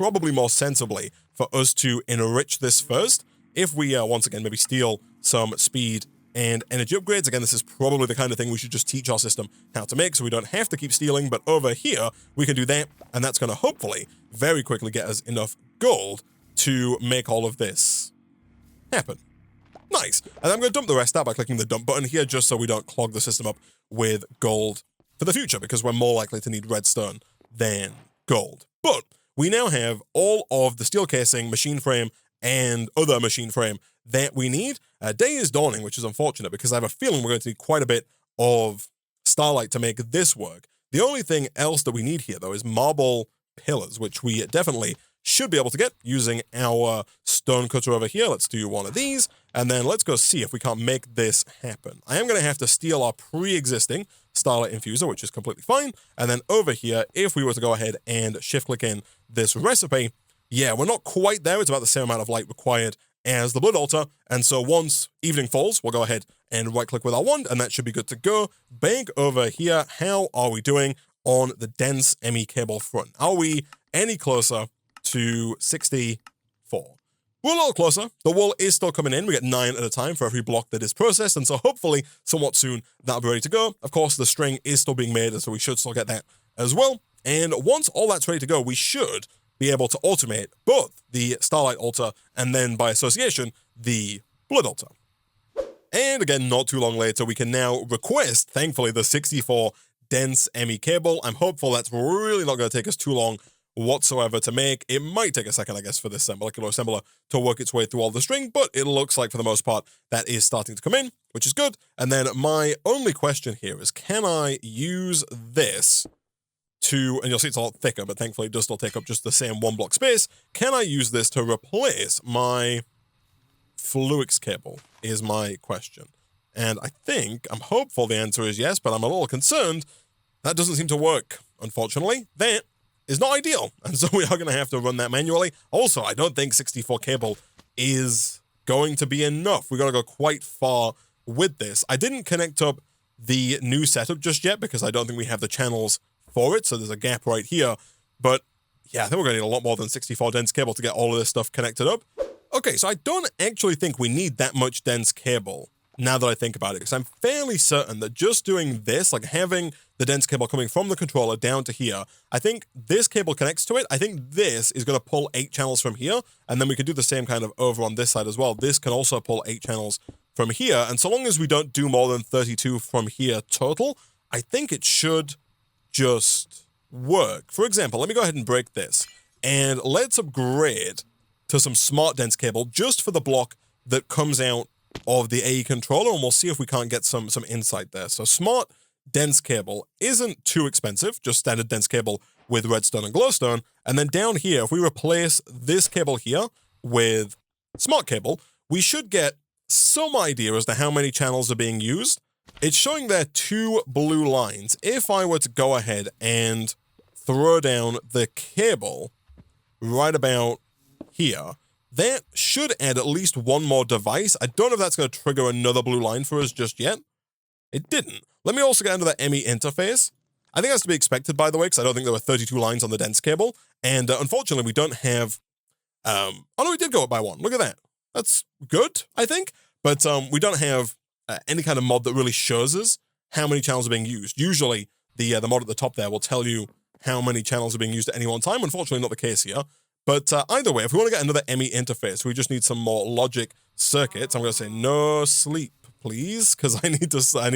probably more sensibly for us to enrich this first. If we, once again, maybe steal some speed and energy upgrades. Again, this is probably the kind of thing we should just teach our system how to make so we don't have to keep stealing, but over here, we can do that, and that's going to hopefully very quickly get us enough gold to make all of this happen. Nice. And I'm going to dump the rest out by clicking the dump button here just so we don't clog the system up with gold for the future, because we're more likely to need redstone than gold. But we now have all of the steel casing, machine frame, and other machine frame that we need. Day is dawning, which is unfortunate because I have a feeling we're going to need quite a bit of Starlight to make this work. The only thing else that we need here, though, is marble pillars, which we definitely should be able to get using our stone cutter over here. Let's do one of these, and then let's go see if we can't make this happen. I am going to have to steal our pre-existing Starlight infuser, which is completely fine, and then over here, if we were to go ahead and shift-click in this recipe, yeah, we're not quite there. It's about the same amount of light required as the blood altar, and so once evening falls, we'll go ahead and right-click with our wand, and that should be good to go. Back over here, how are we doing on the dense ME cable front? Are we any closer to 64? We're a little closer. The wool is still coming in. We get 9 at a time for every block that is processed, and so hopefully, somewhat soon, that'll be ready to go. Of course, the string is still being made, and so we should still get that as well. And once all that's ready to go, we should be able to automate both the Starlight altar and then, by association, the blood altar. And again, not too long later, we can now request, thankfully, the 64 dense ME cable. I'm hopeful that's really not going to take us too long whatsoever to make. It might take a second, I guess, for this molecular assembler to work its way through all the string, but it looks like, for the most part, that is starting to come in, which is good. And then my only question here is, can I use this to, and you'll see it's a lot thicker, but thankfully it does still take up just the same 1 block space. Can I use this to replace my Fluix cable is my question. And I'm hopeful the answer is yes, but I'm a little concerned that doesn't seem to work. Unfortunately, that is not ideal. And so we are going to have to run that manually. Also, I don't think 64 cable is going to be enough. We've got to go quite far with this. I didn't connect up the new setup just yet because I don't think we have the channels for it, so there's a gap right here. But yeah, I think we're going to need a lot more than 64 dense cable to get all of this stuff connected up. Okay, so I don't actually think we need that much dense cable now that I think about it, because I'm fairly certain that just doing this, like having the dense cable coming from the controller down to here, I think this cable connects to it. I think this is going to pull 8 channels from here, and then we could do the same kind of over on this side as well. This can also pull 8 channels from here, and so long as we don't do more than 32 from here total, I think it should just work. For example, let me go ahead and break this, and let's upgrade to some smart dense cable just for the block that comes out of the AE controller, and we'll see if we can't get some insight there. So smart dense cable isn't too expensive, just standard dense cable with redstone and glowstone. And then down here, if we replace this cable here with smart cable, we should get some idea as to how many channels are being used. It's showing there 2 blue lines. If I were to go ahead and throw down the cable right about here, that should add at least 1 more device. I don't know if that's going to trigger another blue line for us just yet. It didn't. Let me also get into the ME interface. I think that's to be expected, by the way, because I don't think there were 32 lines on the dense cable. And unfortunately, we don't have... oh, no, we did go up by 1. Look at that. That's good, I think. But we don't have any kind of mod that really shows us how many channels are being used. Usually, the mod at the top there will tell you how many channels are being used at any one time. Unfortunately, not the case here. But either way, if we want to get another ME interface, we just need some more logic circuits. I'm going to say no sleep, please, because I need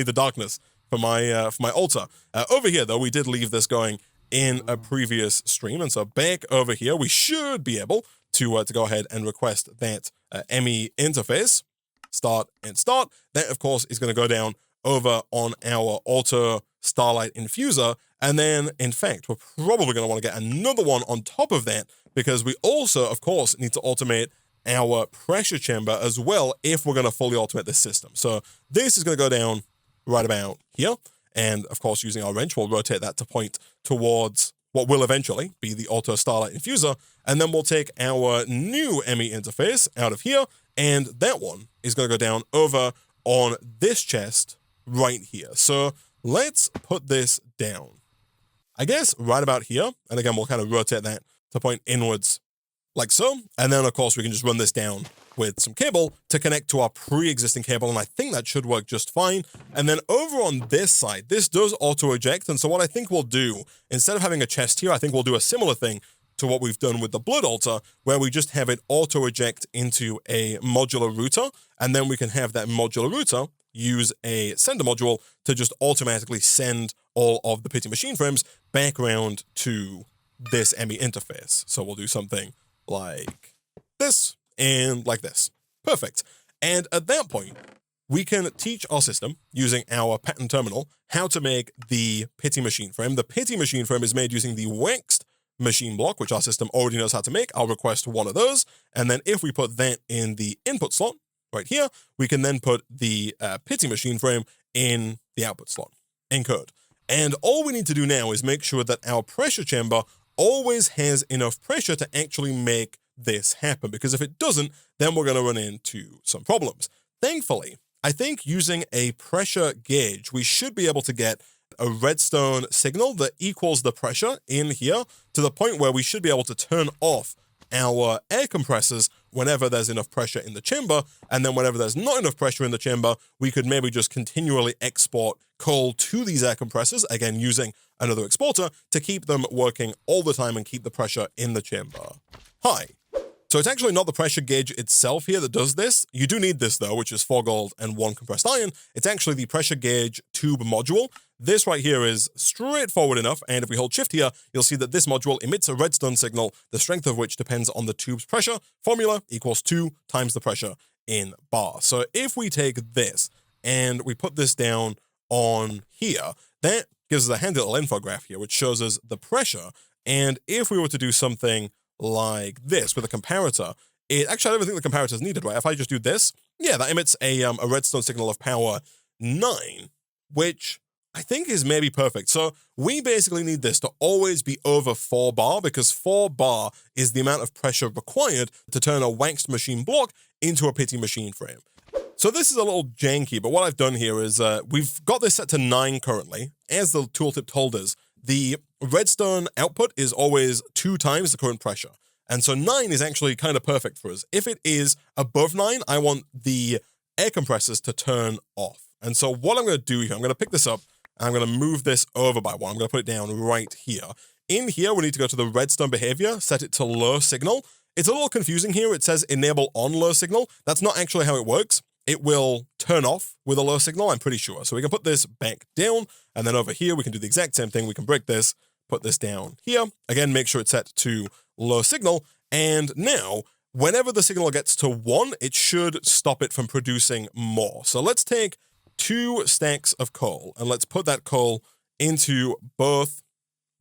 the darkness for my altar. Over here, though, we did leave this going in a previous stream, and so back over here, we should be able to go ahead and request that ME interface. Start and start. That, of course, is going to go down over on our auto Starlight infuser, and then, in fact, we're probably going to want to get another one on top of that, because we also, of course, need to automate our pressure chamber as well if we're going to fully automate this system. So this is going to go down right about here, and, of course, using our wrench, we'll rotate that to point towards what will eventually be the auto Starlight infuser, and then we'll take our new ME interface out of here, and that one is going to go down over on this chest right here. So let's put this down, I guess, right about here. And again, we'll kind of rotate that to point inwards like so. And then, of course, we can just run this down with some cable to connect to our pre-existing cable, and I think that should work just fine. And then over on this side, this does auto-eject, and so what I think we'll do, instead of having a chest here, I think we'll do a similar thing to what we've done with the blood altar, where we just have it auto-eject into a modular router, and then we can have that modular router use a sender module to just automatically send all of the pity machine frames back around to this ME interface. So we'll do something like this and like this. Perfect. And at that point, we can teach our system using our pattern terminal how to make the pity machine frame. The pity machine frame is made using the waxed machine block, which our system already knows how to make. I'll request one of those. And then if we put that in the input slot right here, we can then put the pity machine frame in the output slot, encode. And all we need to do now is make sure that our pressure chamber always has enough pressure to actually make this happen, because if it doesn't, then we're going to run into some problems. Thankfully, I think using a pressure gauge, we should be able to get a redstone signal that equals the pressure in here to the point where we should be able to turn off our air compressors whenever there's enough pressure in the chamber, and then whenever there's not enough pressure in the chamber, we could maybe just continually export coal to these air compressors, again using another exporter, to keep them working all the time and keep the pressure in the chamber high. So it's actually not the pressure gauge itself here that does this. You do need this though, which is 4 gold and 1 compressed iron. It's actually the pressure gauge tube module. This right here is straightforward enough, and if we hold shift here, you'll see that this module emits a redstone signal, the strength of which depends on the tube's pressure. Formula equals 2 times the pressure in bar. So if we take this and we put this down on here, that gives us a handy little infograph here, which shows us the pressure. And if we were to do something like this with a comparator, actually, I don't think the comparator is needed, right? If I just do this, yeah, that emits a redstone signal of power 9, which I think is maybe perfect. So we basically need this to always be over 4 bar, because 4 bar is the amount of pressure required to turn a waxed machine block into a pity machine frame. So this is a little janky, but what I've done here is we've got this set to 9 currently. As the tooltip told us, the redstone output is always 2 times the current pressure. And so 9 is actually kind of perfect for us. If it is above 9, I want the air compressors to turn off. And so what I'm going to do here, I'm going to pick this up, and I'm going to move this over by 1. I'm going to put it down right here. In here, we need to go to the redstone behavior, set it to low signal. It's a little confusing here. It says enable on low signal. That's not actually how it works. It will turn off with a low signal, I'm pretty sure. So we can put this back down, and then over here, we can do the exact same thing. We can break this, put this down here. Again, make sure it's set to low signal. And now, whenever the signal gets to 1, it should stop it from producing more. So let's take 2 stacks of coal, and let's put that coal into both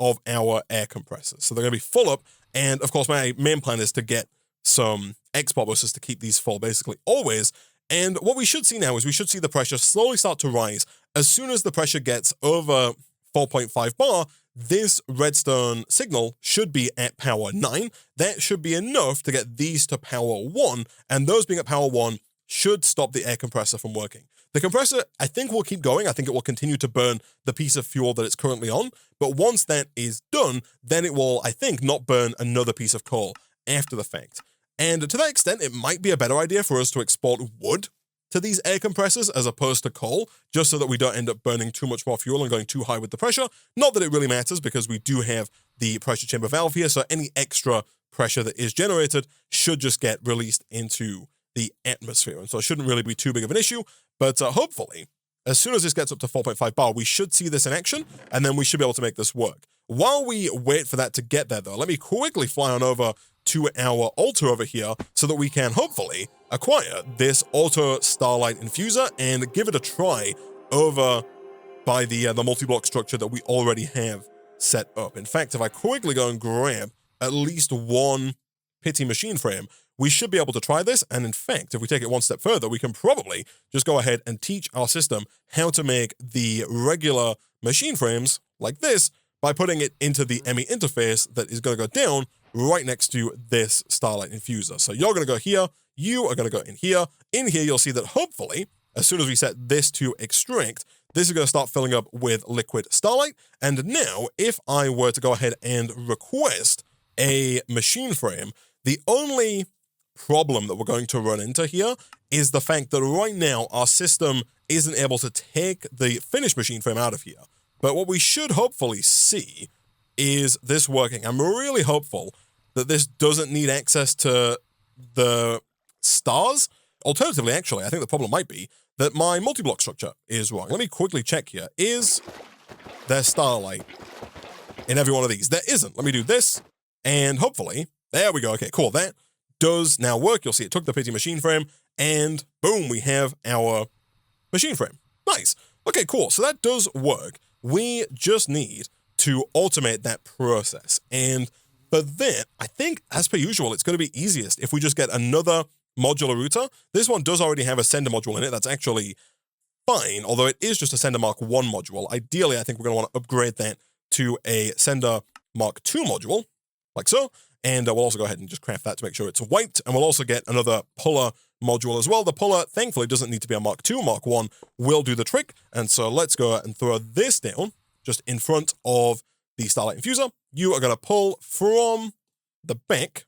of our air compressors. So they're going to be full up. And of course, my main plan is to get some export buses to keep these full basically always. And what we should see now is we should see the pressure slowly start to rise. As soon as the pressure gets over 4.5 bar, this redstone signal should be at power 9. That should be enough to get these to power 1, and those being at power 1 should stop the air compressor from working. The compressor, I think, will keep going. I think it will continue to burn the piece of fuel that it's currently on, but once that is done, then it will, I think, not burn another piece of coal after the fact. And to that extent, it might be a better idea for us to export wood to these air compressors as opposed to coal, just so that we don't end up burning too much more fuel and going too high with the pressure. Not that it really matters, because we do have the pressure chamber valve here, so any extra pressure that is generated should just get released into the atmosphere, and so it shouldn't really be too big of an issue. But hopefully, as soon as this gets up to 4.5 bar, we should see this in action, and then we should be able to make this work. While we wait for that to get there, though, let me quickly fly on over to our altar over here so that we can hopefully acquire this auto Starlight infuser and give it a try over by the multi-block structure that we already have set up. In fact, if I quickly go and grab at least 1 pity machine frame, we should be able to try this. And in fact, if we take it one step further, we can probably just go ahead and teach our system how to make the regular machine frames like this by putting it into the ME interface that is going to go down right next to this Starlight infuser. So you're going to go here, you are going to go in here. In here, you'll see that hopefully, as soon as we set this to extract, this is going to start filling up with liquid Starlight. And now, if I were to go ahead and request a machine frame. The only problem that we're going to run into here is the fact that right now our system isn't able to take the finished machine frame out of here. But what we should hopefully see is this working. I'm really hopeful that this doesn't need access to the stars. Alternatively, actually, I think the problem might be that my multi-block structure is wrong. Let me quickly check here. Is there Starlight in every one of these? There isn't. Let me do this, and hopefully, there we go. Okay, cool. That does now work. You'll see it took the pity machine frame, and boom, we have our machine frame. Nice. Okay, cool. So that does work. We just need to automate that process. And for that, I think, as per usual, it's going to be easiest if we just get another modular router. This one does already have a sender module in it. That's actually fine, although it is just a sender Mark 1 module. Ideally, I think we're going to want to upgrade that to a sender Mark 2 module, like so. And we'll also go ahead and just craft that to make sure it's white. And we'll also get another puller module as well. The puller, thankfully, doesn't need to be a Mark 2. Mark 1 will do the trick. And so let's go and throw this down just in front of the Starlight infuser. You are going to pull from the back,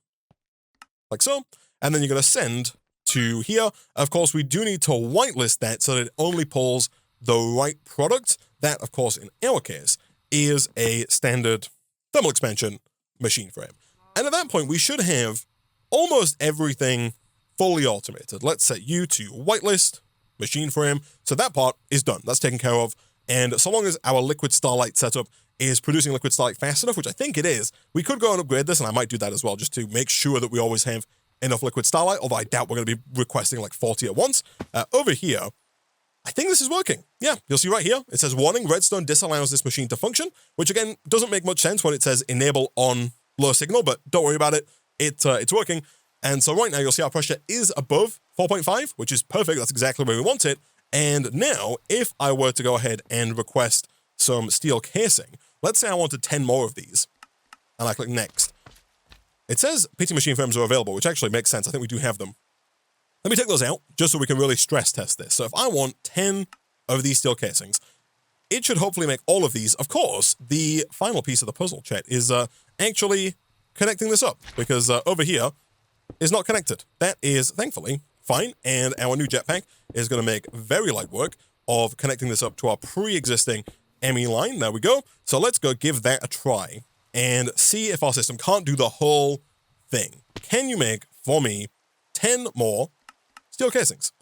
like so. And then you're going to send to here. Of course, we do need to whitelist that so that it only pulls the right product. That, of course, in our case, is a standard thermal expansion machine frame. And at that point, we should have almost everything fully automated. Let's set you to whitelist, machine frame. So that part is done. That's taken care of. And so long as our liquid Starlight setup is producing liquid Starlight fast enough, which I think it is, we could go and upgrade this, and I might do that as well, just to make sure that we always have enough liquid Starlight, although I doubt we're going to be requesting like 40 at once. Over here, I think this is working. Yeah, you'll see right here, it says warning, redstone disallows this machine to function, which again, doesn't make much sense when it says enable on low signal, but don't worry about it. It's working. And so right now, you'll see our pressure is above 4.5, which is perfect. That's exactly where we want it. And now, if I were to go ahead and request some steel casing, let's say I wanted 10 more of these, and I click next. It says PT machine frames are available, which actually makes sense. I think we do have them. Let me take those out, just so we can really stress test this. So if I want 10 of these steel casings, it should hopefully make all of these. Of course, the final piece of the puzzle, chat, is actually connecting this up, because over here is not connected. That is, thankfully, fine, and our new jetpack is going to make very light work of connecting this up to our pre-existing ME line. There we go. So let's go give that a try and see if our system can't do the whole thing. Can you make, for me, 10 more steel casings?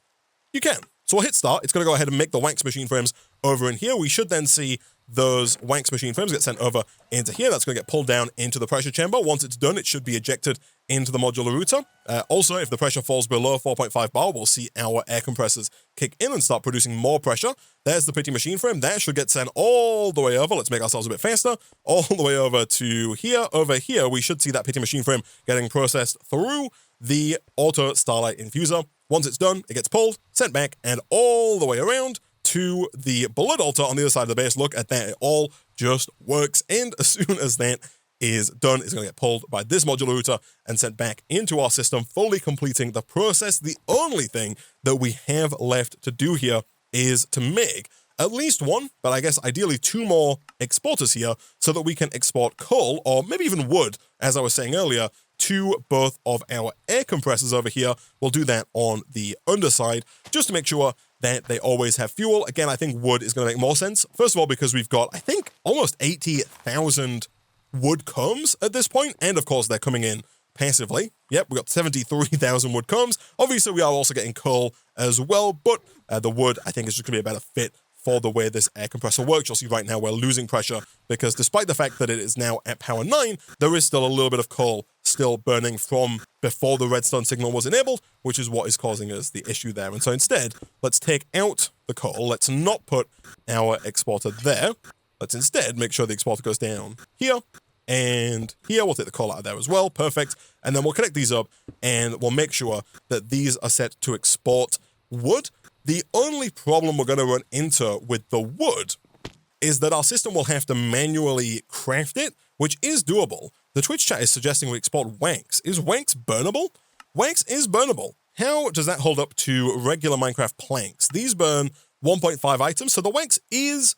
You can. So we'll hit start. It's going to go ahead and make the wax machine frames over in here. We should then see those wax machine frames get sent over into here. That's going to get pulled down into the pressure chamber. Once it's done, it should be ejected into the modular router. Also, if the pressure falls below 4.5 bar, we'll see our air compressors kick in and start producing more pressure. There's the pretty machine frame. That should get sent all the way over. Let's make ourselves a bit faster. All the way over to here. Over here, we should see that pretty machine frame getting processed through the auto Starlight infuser. Once it's done, it gets pulled, sent back, and all the way around to the blood altar on the other side of the base. Look at that. It all just works. And as soon as that is done, it's going to get pulled by this modular router and sent back into our system, fully completing the process. The only thing that we have left to do here is to make at least one, but I guess ideally 2 more exporters here so that we can export coal, or maybe even wood, as I was saying earlier, to both of our air compressors over here. We'll do that on the underside just to make sure that they always have fuel. Again, I think wood is going to make more sense. First of all, because we've got, I think, almost 80,000 wood combs at this point, and of course, they're coming in passively. Yep, we got 73,000 wood combs. Obviously, we are also getting coal as well, but the wood, I think, is just going to be a better fit for the way this air compressor works. You'll see right now we're losing pressure because despite the fact that it is now at power 9, there is still a little bit of coal still burning from before the redstone signal was enabled, which is what is causing us the issue there. And so instead, let's take out the coal. Let's not put our exporter there. Let's instead make sure the exporter goes down here and here. We'll take the coal out of there as well. Perfect. And then we'll connect these up and we'll make sure that these are set to export wood. The only problem we're going to run into with the wood is that our system will have to manually craft it, which is doable. The Twitch chat is suggesting we export wax. Is wax burnable? Wax is burnable. How does that hold up to regular Minecraft planks? These burn 1.5 items, so the wax is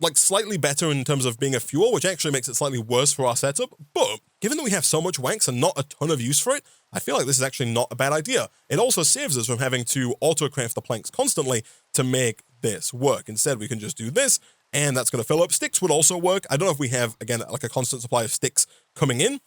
like slightly better in terms of being a fuel, which actually makes it slightly worse for our setup. But given that we have so much wax and not a ton of use for it, I feel like this is actually not a bad idea. It also saves us from having to auto-craft the planks constantly to make this work. Instead, we can just do this, and that's going to fill up. Sticks would also work. I don't know if we have, again, like a constant supply of sticks coming in.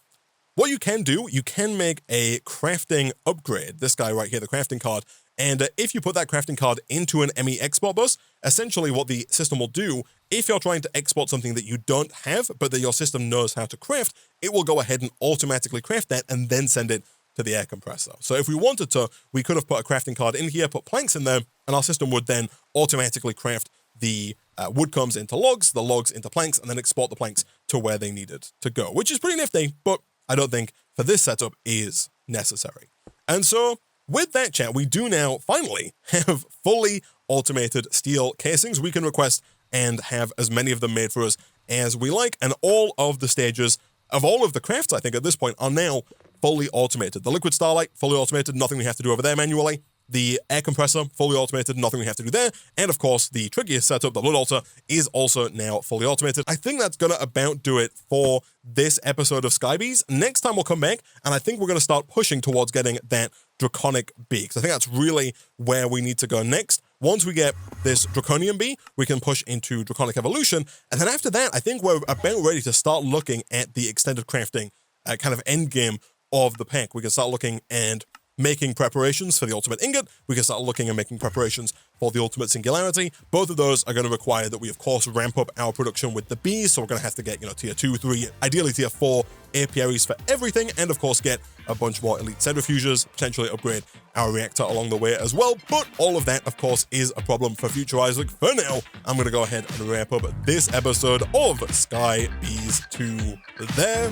What you can do, you can make a crafting upgrade. This guy right here, the crafting card. And if you put that crafting card into an ME export bus, essentially what the system will do, if you're trying to export something that you don't have, but that your system knows how to craft, it will go ahead and automatically craft that and then send it to the air compressor. So if we wanted to, we could have put a crafting card in here, put planks in there, and our system would then automatically craft the wood comes into logs, the logs into planks, and then export the planks to where they needed to go, which is pretty nifty, but I don't think for this setup is necessary. And so with that, chat, we do now finally have fully automated steel casings. We can request and have as many of them made for us as we like, and all of the stages of all of the crafts, I think, at this point are now fully automated. The liquid Starlight, fully automated, nothing we have to do over there manually. The air compressor, fully automated, nothing we have to do there. And of course, the trickiest setup, the blood altar, is also now fully automated. I think that's gonna about do it for this episode of Skybees. Next time we'll come back, and I think we're gonna start pushing towards getting that Draconic Bee, because I think that's really where we need to go next. Once we get this Draconian Bee, we can push into Draconic Evolution, and then after that, I think we're about ready to start looking at the extended crafting kind of end game of the pack. We can start looking and making preparations for the ultimate ingot. We can start looking and making preparations for the ultimate singularity. Both of those are going to require that we, of course, ramp up our production with the bees. So we're going to have to get, tier 2, 3, ideally tier 4 apiaries for everything. And of course, get a bunch more elite centrifugers, potentially upgrade our reactor along the way as well. But all of that, of course, is a problem for future Isaac. For now, I'm going to go ahead and wrap up this episode of Sky Bees 2 there.